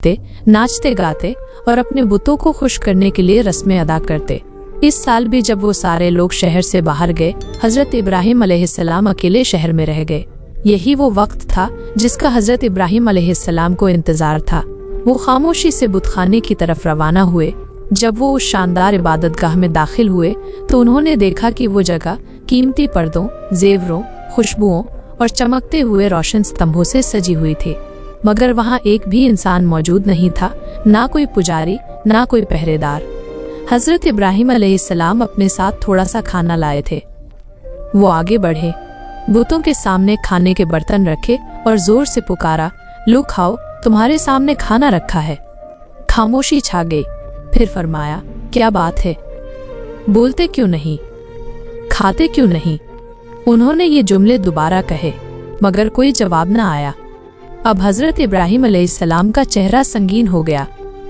नाचते गाते और अपने बुतों को खुश करने के लिए रस्में अदा करते। इस साल भी जब वो सारे लोग शहर से बाहर गए, हजरत इब्राहिम अलैहिस्सलाम अकेले शहर में रह गए। यही वो वक्त था जिसका हजरत इब्राहिम अलैहिस्सलाम को इंतजार था। वो खामोशी से बुतखाने की तरफ रवाना हुए। जब वो उस शानदार इबादतगाह में दाखिल हुए तो उन्होंने देखा कि वो जगह कीमती पर्दों, जेवरों, खुशबुओं और चमकते हुए रोशन स्तंभों से सजी हुई थी, मगर वहाँ एक भी इंसान मौजूद नहीं था, ना कोई पुजारी, ना कोई पहरेदार। हजरत इब्राहिम अलैहिस्सलाम अपने साथ थोड़ा सा खाना लाए थे। वो आगे बढ़े, बुतों के सामने खाने के बर्तन रखे और जोर से पुकारा, लो खाओ, तुम्हारे सामने खाना रखा है। खामोशी छा गई। फिर फरमाया, क्या बात है, बोलते क्यों नहीं, खाते क्यों नहीं? उन्होंने ये जुमले दोबारा कहे, मगर कोई जवाब न आया। अब हजरत इब्राहिम अलैहिस्सलाम का चेहरा संगीन हो गया।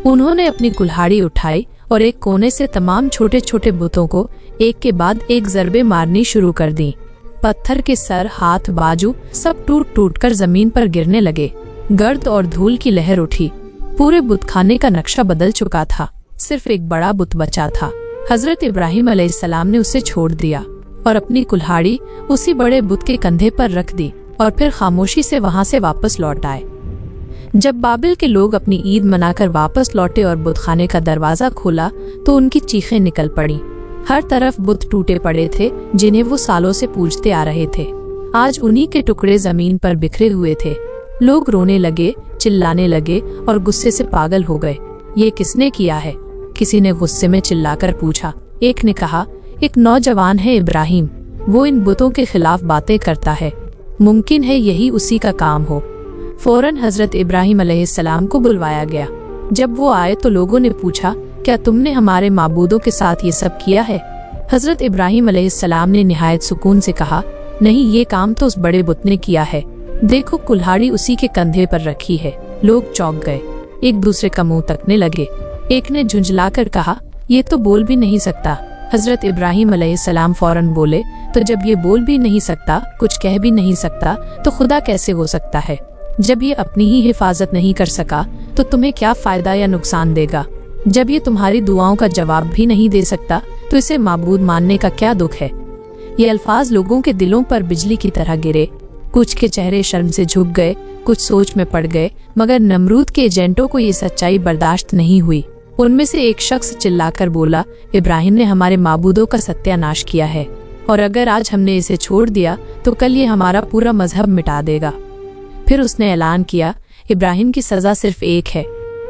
उन्होंने अपनी कुल्हाड़ी उठाई और एक कोने से तमाम छोटे छोटे बुतों को एक के बाद एक ज़रबे मारनी शुरू कर दी। पत्थर के सर, हाथ, बाजू सब टूट टूट कर जमीन पर गिरने लगे। गर्द और धूल की लहर उठी। पूरे बुतखाने का नक्शा बदल चुका था। सिर्फ एक बड़ा बुत बचा था। हजरत इब्राहिम अलैहिस्सलाम ने उसे छोड़ दिया और अपनी कुल्हाड़ी उसी बड़े बुत के कंधे पर रख दी और फिर खामोशी से वहां से वापस लौट आए। जब बाबिल के लोग अपनी ईद मनाकर वापस लौटे और बुतखाने का दरवाजा खोला तो उनकी चीखें निकल पड़ी। हर तरफ बुत टूटे पड़े थे जिन्हें वो सालों से पूजते आ रहे थे। आज उन्हीं के टुकड़े जमीन पर बिखरे हुए थे। लोग रोने लगे, चिल्लाने लगे और गुस्से से पागल हो गए। ये किसने किया है? किसी ने गुस्से में चिल्लाकर पूछा। एक ने कहा, एक नौजवान है इब्राहिम, वो इन बुतों के खिलाफ बातें करता है, मुमकिन है यही उसी का काम हो। फौरन हजरत इब्राहिम अलैहिस्सलाम को बुलवाया गया। जब वो आए तो लोगों ने पूछा, क्या तुमने हमारे माबूदों के साथ ये सब किया है? हजरत इब्राहिम अलैहिस्सलाम ने निहायत सुकून से कहा, नहीं, ये काम तो उस बड़े बुत ने किया है। देखो, कुल्हाड़ी उसी के कंधे पर रखी है। लोग चौंक गए, एक दूसरे का मुंह तकने लगे। एक ने झुंझलाकर कहा, ये तो बोल भी नहीं सकता। हजरत इब्राहिम अलैहिस्सलाम फौरन बोले, तो जब ये बोल भी नहीं सकता, कुछ कह भी नहीं सकता, तो खुदा कैसे हो सकता है? जब ये अपनी ही हिफाजत नहीं कर सका तो तुम्हें क्या फायदा या नुकसान देगा? जब ये तुम्हारी दुआओं का जवाब भी नहीं दे सकता तो इसे माबूद मानने का क्या दुख है? ये अल्फाज लोगों के दिलों पर बिजली की तरह गिरे। कुछ के चेहरे शर्म से झुक गए, कुछ सोच में पड़ गए, मगर नमरूद के एजेंटों को ये सच्चाई बर्दाश्त नहीं हुई। उनमें से एक शख्स चिल्लाकर बोला, इब्राहिम ने हमारे माबूदों का सत्यानाश किया है और अगर आज हमने इसे छोड़ दिया तो कल ये हमारा पूरा मजहब मिटा देगा। फिर उसने ऐलान किया, इब्राहिम की सजा सिर्फ एक है,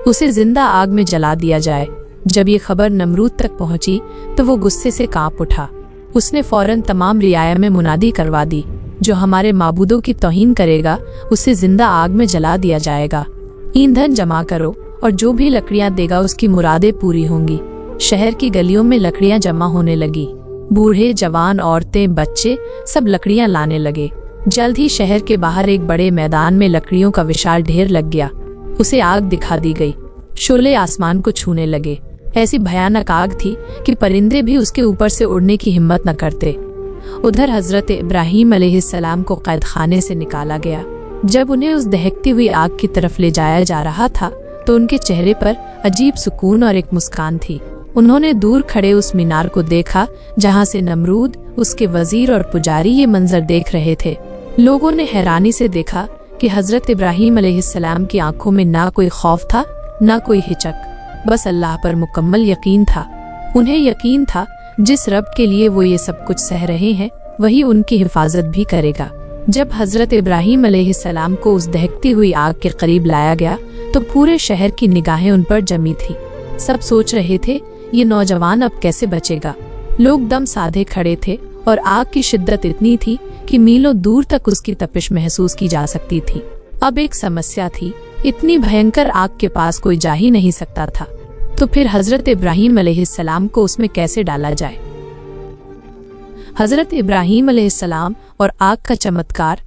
उसे जिंदा आग में जला दिया जाए। जब ये खबर नमरूद तक पहुंची तो वो गुस्से से कांप उठा। उसने फौरन तमाम रियाया में मुनादी करवा दी, जो हमारे माबूदों की तौहीन करेगा उसे जिंदा आग में जला दिया जाएगा। ईंधन जमा करो और जो भी लकड़ियां देगा उसकी मुरादें पूरी होंगी। शहर की गलियों में लकड़ियां जमा होने लगी। बूढ़े, जवान, औरतें, बच्चे सब लकड़ियां लाने लगे। जल्द ही शहर के बाहर एक बड़े मैदान में लकड़ियों का विशाल ढेर लग गया। उसे आग दिखा दी गई। शोले आसमान को छूने लगे। ऐसी भयानक आग थी कि परिंदे भी उसके ऊपर से उड़ने की हिम्मत न करते। उधर हजरत इब्राहिम अलैहिस्सलाम को कैद खाने से निकाला गया। जब उन्हें उस दहकती हुई आग की तरफ ले जाया जा रहा था तो उनके चेहरे पर अजीब सुकून और एक मुस्कान थी। उन्होंने दूर खड़े उस मीनार को देखा जहां से नमरूद, उसके वजीर और पुजारी ये मंजर देख रहे थे। लोगों ने हैरानी से देखा कि हजरत इब्राहिम अलैहिस्सलाम की आंखों में ना कोई खौफ था, ना कोई हिचक, बस अल्लाह पर मुकम्मल यकीन था। उन्हें यकीन था जिस रब के लिए वो ये सब कुछ सह रहे हैं वही उनकी हिफाजत भी करेगा। जब हजरत इब्राहिम अलैहिस्सलाम को उस दहकती हुई आग के करीब लाया गया तो पूरे शहर की निगाहें उन पर जमी थी। सब सोच रहे थे, ये नौजवान अब कैसे बचेगा? लोग दम साधे खड़े थे और आग की शिद्दत इतनी थी कि मीलों दूर तक उसकी तपिश महसूस की जा सकती थी। अब एक समस्या थी, इतनी भयंकर आग के पास कोई जा ही नहीं सकता था, तो फिर हजरत इब्राहिम अलैहिस्सलाम को उसमें कैसे डाला जाए? हजरत इब्राहिम अलैहिस्सलाम और आग का चमत्कार।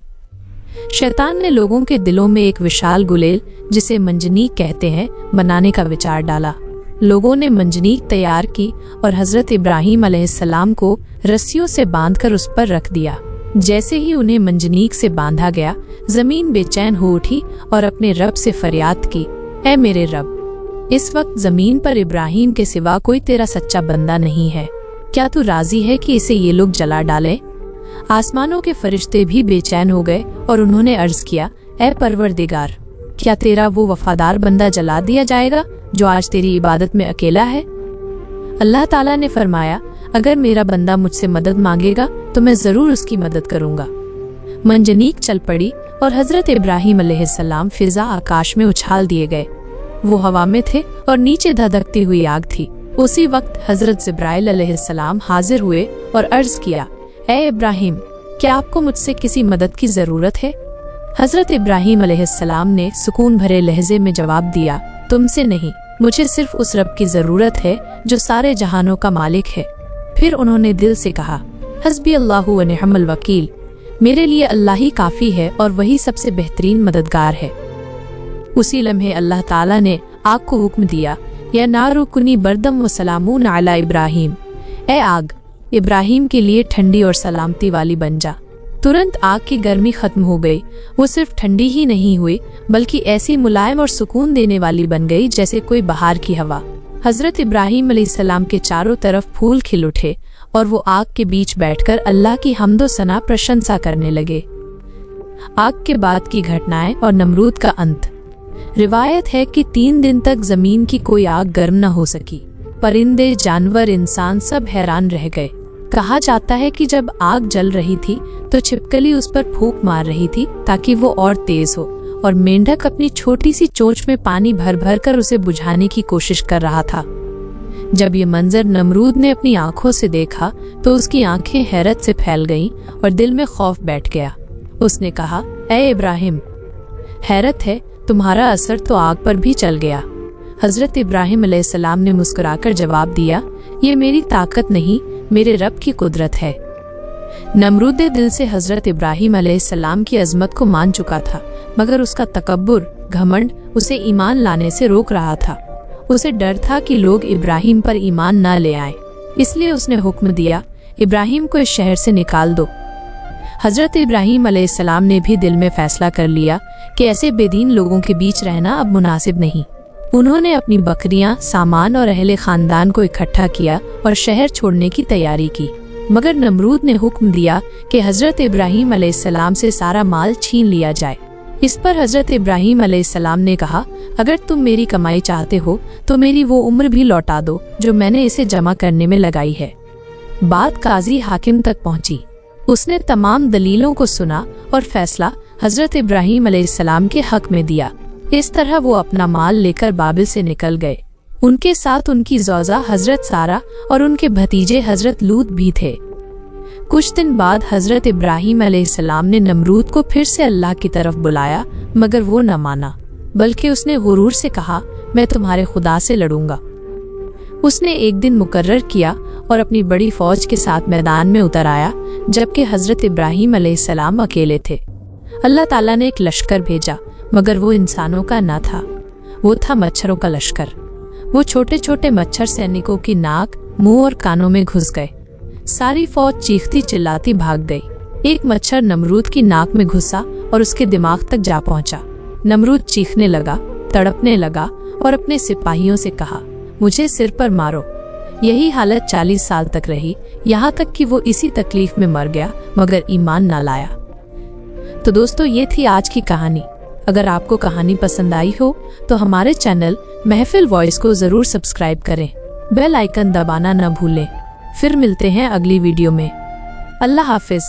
शैतान ने लोगों के दिलों में एक विशाल गुलेल, जिसे मंजनीक कहते हैं, बनाने का विचार डाला। लोगों ने मंजनीक तैयार की और हजरत इब्राहिम अलैहिस्सलाम को रस्सियों से बांधकर उस पर रख दिया। जैसे ही उन्हें मंजनीक से बांधा गया, जमीन बेचैन हो उठी और अपने रब से फरियाद की, ऐ मेरे रब, इस वक्त जमीन पर इब्राहिम के सिवा कोई तेरा सच्चा बंदा नहीं है, क्या तू राजी है कि इसे ये लोग जला डालें? आसमानों के फरिश्ते भी बेचैन हो गए और उन्होंने अर्ज किया, ऐ परवरदिगार, क्या तेरा वो वफादार बंदा जला दिया जाएगा जो आज तेरी इबादत में अकेला है? अल्लाह ताला ने फरमाया, अगर मेरा बंदा मुझसे मदद मांगेगा तो मैं जरूर उसकी मदद करूंगा। मंजनीक चल पड़ी और हजरत इब्राहिम अलैहिस्सलाम फिजा आकाश में उछाल दिए गए। वो हवा में थे और नीचे धधकती हुई आग थी। उसी वक्त हजरत जिब्राइल अलैहिस्सलाम हाजिर हुए और अर्ज किया, ऐ इब्राहिम, क्या आपको मुझसे किसी मदद की जरूरत है? हजरत इब्राहिम अलैहिस्सलाम ने सुकून भरे लहजे में जवाब दिया, तुमसे नहीं, मुझे सिर्फ उस रब की जरूरत है जो सारे जहानों का मालिक है। फिर उन्होंने दिल से कहा, हस्बी अल्लाहु व निअमल वकील, मेरे लिए अल्लाह ही काफी है और वही सबसे बेहतरीन मददगार है। उसी लम्हे अल्लाह ताला ने आग को हुक्म दिया, या नारु कुनी बरदम व सलामून अला इब्राहिम, ए आग, इब्राहिम के लिए ठंडी और सलामती वाली बन जा। तुरंत आग की गर्मी खत्म हो गई। वो सिर्फ ठंडी ही नहीं हुई बल्कि ऐसी मुलायम और सुकून देने वाली बन गई जैसे कोई बहार की हवा। हजरत इब्राहिम अलैहिस्सलाम के चारों तरफ फूल खिल उठे और वो आग के बीच बैठकर अल्लाह की हम्दो सना प्रशंसा करने लगे। आग के बाद की घटनाएं और नमरूद का अंत। रिवायत है कि 3 दिन तक जमीन की कोई आग गर्म न हो सकी। परिंदे, जानवर, इंसान सब हैरान रह गए। कहा जाता है कि जब आग जल रही थी तो छिपकली उस पर फूंक मार रही थी ताकि वो और तेज हो, और मेंढक अपनी छोटी सी चोंच में पानी भर भर कर उसे बुझाने की कोशिश कर रहा था। जब ये मंजर नमरूद ने अपनी आंखों से देखा तो उसकी आंखें हैरत से फैल गईं और दिल में खौफ बैठ गया। उसने कहा, ऐ इब्राहिम, हैरत है, तुम्हारा असर तो आग पर भी चल गया। हजरत इब्राहिम अलैहिस्सलाम ने मुस्कुराकर जवाब दिया, ये मेरी ताकत नहीं, मेरे रब की कुदरत है। नमरूद दिल से हजरत इब्राहिम अलैहिस्सलाम की अजमत को मान चुका था, मगर उसका तकब्बुर, घमंड उसे ईमान लाने से रोक रहा था। उसे डर था कि लोग इब्राहिम पर ईमान न ले आए, इसलिए उसने हुक्म दिया, इब्राहिम को इस शहर से निकाल दो। हजरत इब्राहिम अलैहिस्सलाम ने भी दिल में फैसला कर लिया कि ऐसे बेदीन लोगों के बीच रहना अब मुनासिब नहीं। उन्होंने अपनी बकरियां, सामान और अहले खानदान को इकट्ठा किया और शहर छोड़ने की तैयारी की। मगर नमरूद ने हुक्म दिया कि हजरत इब्राहिम अलैहिस्सलाम से सारा माल छीन लिया जाए। इस पर हजरत इब्राहिम अलैहिस्सलाम ने कहा, अगर तुम मेरी कमाई चाहते हो तो मेरी वो उम्र भी लौटा दो जो मैंने इसे जमा करने में लगाई है। बात काजी हाकिम तक पहुंची। उसने तमाम दलीलों को सुना और फैसला हजरत इब्राहिम अलैहिस्सलाम के हक में दिया। इस तरह वो अपना माल लेकर बाबिल से निकल गए। उनके साथ उनकी ज़ौजा हजरत सारा और उनके भतीजे हजरत लूत भी थे। कुछ दिन बाद हजरत इब्राहिम अलैहिस्सलाम ने नमरूद को फिर से अल्लाह की तरफ बुलाया, मगर वो न माना, बल्कि उसने गुरूर से कहा, मैं तुम्हारे खुदा से लड़ूंगा। उसने एक दिन मुकर्रर किया और अपनी बड़ी फौज के साथ मैदान में उतर आया, जबकि हजरत इब्राहिम अलैहिस्सलाम अकेले थे। अल्लाह ताला ने एक लश्कर भेजा, मगर वो इंसानों का न था, वो था मच्छरों का लश्कर। वो छोटे छोटे मच्छर सैनिकों की नाक, मुंह और कानों में घुस गए। सारी फौज चीखती चिल्लाती भाग गई। एक मच्छर नमरूद की नाक में घुसा और उसके दिमाग तक जा पहुंचा। नमरूद चीखने लगा, तड़पने लगा और अपने सिपाहियों से कहा, मुझे सिर पर मारो। यही हालत 40 साल तक रही, यहाँ तक कि वो इसी तकलीफ में मर गया, मगर ईमान ना लाया। तो दोस्तों, ये थी आज की कहानी। अगर आपको कहानी पसंद आई हो तो हमारे चैनल महफिल वॉइस को जरूर सब्सक्राइब करें, बेल आइकन दबाना न भूलें। फिर मिलते हैं अगली वीडियो में। अल्लाह हाफिज।